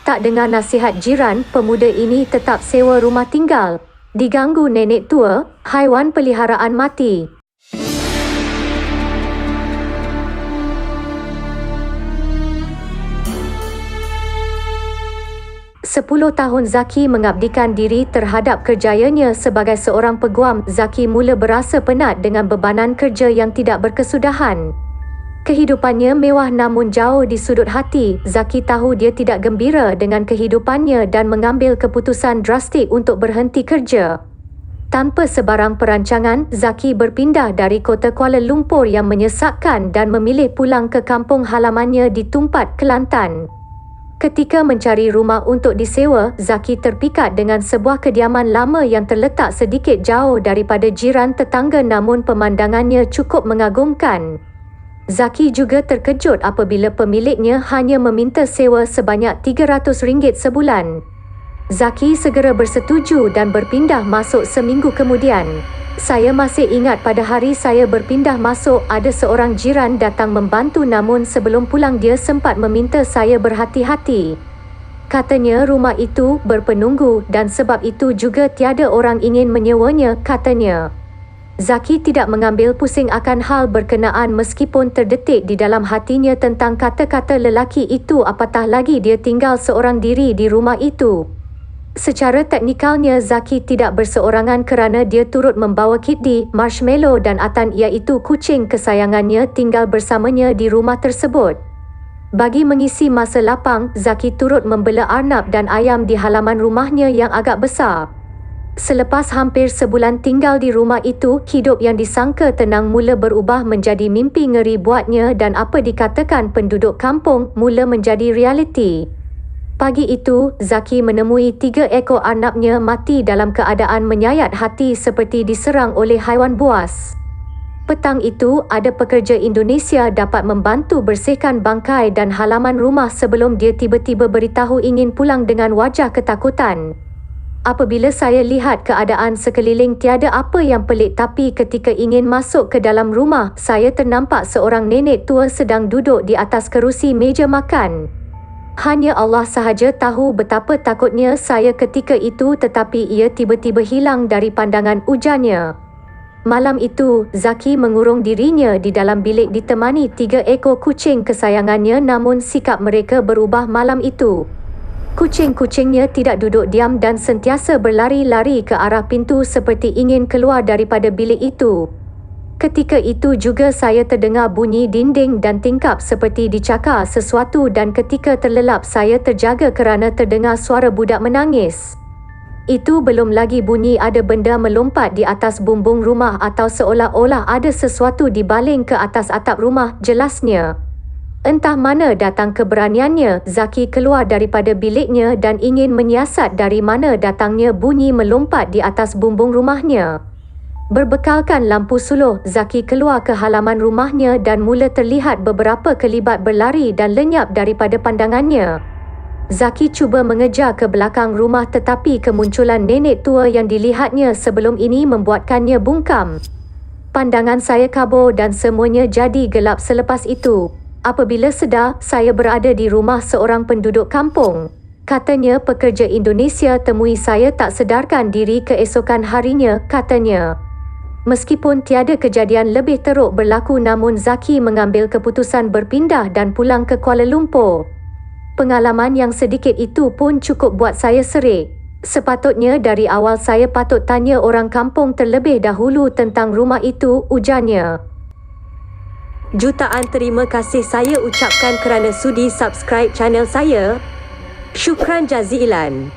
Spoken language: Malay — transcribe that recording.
Tak dengar nasihat jiran, pemuda ini tetap sewa rumah tinggal. Diganggu nenek tua, haiwan peliharaan mati. 10 tahun Zaki mengabdikan diri terhadap kerjayanya sebagai seorang peguam. Zaki mula berasa penat dengan bebanan kerja yang tidak berkesudahan. Kehidupannya mewah namun jauh di sudut hati. Zaki tahu dia tidak gembira dengan kehidupannya dan mengambil keputusan drastik untuk berhenti kerja. Tanpa sebarang perancangan, Zaki berpindah dari kota Kuala Lumpur yang menyesakkan dan memilih pulang ke kampung halamannya di Tumpat, Kelantan. Ketika mencari rumah untuk disewa, Zaki terpikat dengan sebuah kediaman lama yang terletak sedikit jauh daripada jiran tetangga namun pemandangannya cukup mengagumkan. Zaki juga terkejut apabila pemiliknya hanya meminta sewa sebanyak RM300 sebulan. Zaki segera bersetuju dan berpindah masuk seminggu kemudian. Saya masih ingat pada hari saya berpindah masuk, ada seorang jiran datang membantu namun sebelum pulang dia sempat meminta saya berhati-hati. Katanya rumah itu berpenunggu dan sebab itu juga tiada orang ingin menyewanya, katanya. Zaki tidak mengambil pusing akan hal berkenaan meskipun terdetik di dalam hatinya tentang kata-kata lelaki itu, apatah lagi dia tinggal seorang diri di rumah itu. Secara teknikalnya Zaki tidak berseorangan kerana dia turut membawa Kiddy, Marshmallow dan Atan iaitu kucing kesayangannya tinggal bersamanya di rumah tersebut. Bagi mengisi masa lapang, Zaki turut membela arnab dan ayam di halaman rumahnya yang agak besar. Selepas hampir sebulan tinggal di rumah itu, hidup yang disangka tenang mula berubah menjadi mimpi ngeri buatnya dan apa dikatakan penduduk kampung mula menjadi realiti. Pagi itu, Zaki menemui 3 ekor arnabnya mati dalam keadaan menyayat hati seperti diserang oleh haiwan buas. Petang itu, ada pekerja Indonesia dapat membantu bersihkan bangkai dan halaman rumah sebelum dia tiba-tiba beritahu ingin pulang dengan wajah ketakutan. Apabila saya lihat keadaan sekeliling tiada apa yang pelik, tapi ketika ingin masuk ke dalam rumah, saya ternampak seorang nenek tua sedang duduk di atas kerusi meja makan. Hanya Allah sahaja tahu betapa takutnya saya ketika itu, tetapi ia tiba-tiba hilang dari pandangan, ujarnya. Malam itu, Zaki mengurung dirinya di dalam bilik ditemani 3 ekor kucing kesayangannya namun sikap mereka berubah malam itu. Kucing-kucingnya tidak duduk diam dan sentiasa berlari-lari ke arah pintu seperti ingin keluar daripada bilik itu. Ketika itu juga saya terdengar bunyi dinding dan tingkap seperti dicakar sesuatu dan ketika terlelap saya terjaga kerana terdengar suara budak menangis. Itu belum lagi bunyi ada benda melompat di atas bumbung rumah atau seolah-olah ada sesuatu dibaling ke atas atap rumah, jelasnya. Entah mana datang keberaniannya, Zaki keluar daripada biliknya dan ingin menyiasat dari mana datangnya bunyi melompat di atas bumbung rumahnya. Berbekalkan lampu suluh, Zaki keluar ke halaman rumahnya dan mula terlihat beberapa kelibat berlari dan lenyap daripada pandangannya. Zaki cuba mengejar ke belakang rumah tetapi kemunculan nenek tua yang dilihatnya sebelum ini membuatkannya bungkam. Pandangan saya kabur dan semuanya jadi gelap selepas itu. Apabila sedar, saya berada di rumah seorang penduduk kampung. Katanya pekerja Indonesia temui saya tak sedarkan diri keesokan harinya, katanya. Meskipun tiada kejadian lebih teruk berlaku namun Zaki mengambil keputusan berpindah dan pulang ke Kuala Lumpur. Pengalaman yang sedikit itu pun cukup buat saya serik. Sepatutnya dari awal saya patut tanya orang kampung terlebih dahulu tentang rumah itu, ujarnya. Jutaan terima kasih saya ucapkan kerana sudi subscribe channel saya. Syukran jazilan.